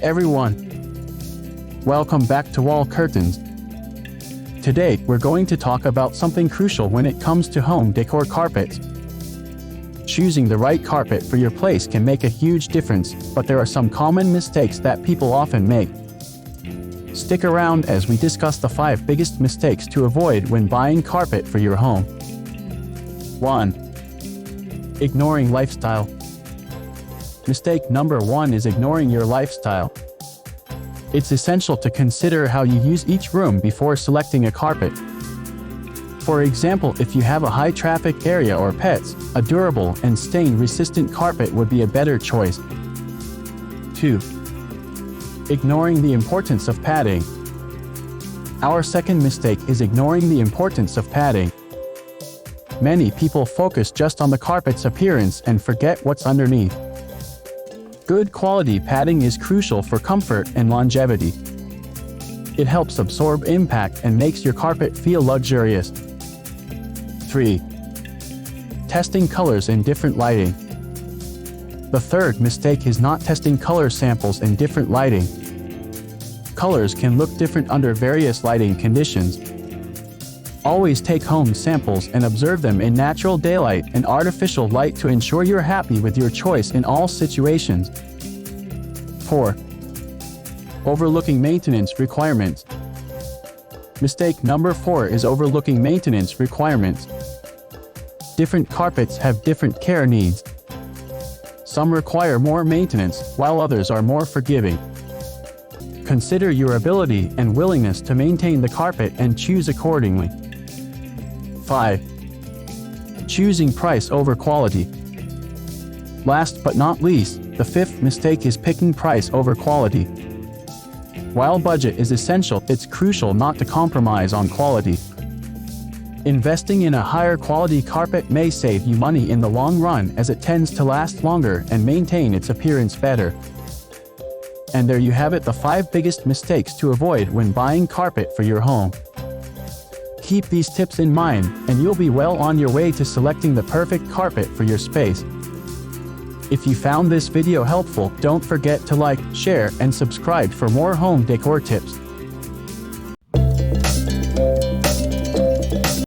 everyone! Welcome back to Wall Curtains. Today, we're going to talk about something crucial when it comes to home decor: carpets. Choosing the right carpet for your place can make a huge difference, but there are some common mistakes that people often make. Stick around as we discuss the 5 biggest mistakes to avoid when buying carpet for your home. 1. Ignoring lifestyle. Mistake number 1 is ignoring your lifestyle. It's essential to consider how you use each room before selecting a carpet. For example, if you have a high-traffic area or pets, a durable and stain-resistant carpet would be a better choice. 2. Ignoring the importance of padding. Our second mistake is ignoring the importance of padding. Many people focus just on the carpet's appearance and forget what's underneath. Good quality padding is crucial for comfort and longevity. It helps absorb impact and makes your carpet feel luxurious. 3. Testing colors in different lighting. The third mistake is not testing color samples in different lighting. Colors can look different under various lighting conditions. Always take home samples and observe them in natural daylight and artificial light to ensure you're happy with your choice in all situations. 4. Overlooking maintenance requirements. Mistake number 4 is overlooking maintenance requirements. Different carpets have different care needs. Some require more maintenance, while others are more forgiving. Consider your ability and willingness to maintain the carpet and choose accordingly. 5. Choosing price over quality. Last but not least, the 5th mistake is picking price over quality. While budget is essential, it's crucial not to compromise on quality. Investing in a higher quality carpet may save you money in the long run, as it tends to last longer and maintain its appearance better. And there you have it, the 5 biggest mistakes to avoid when buying carpet for your home. Keep these tips in mind, and you'll be well on your way to selecting the perfect carpet for your space. If you found this video helpful, don't forget to like, share, and subscribe for more home decor tips.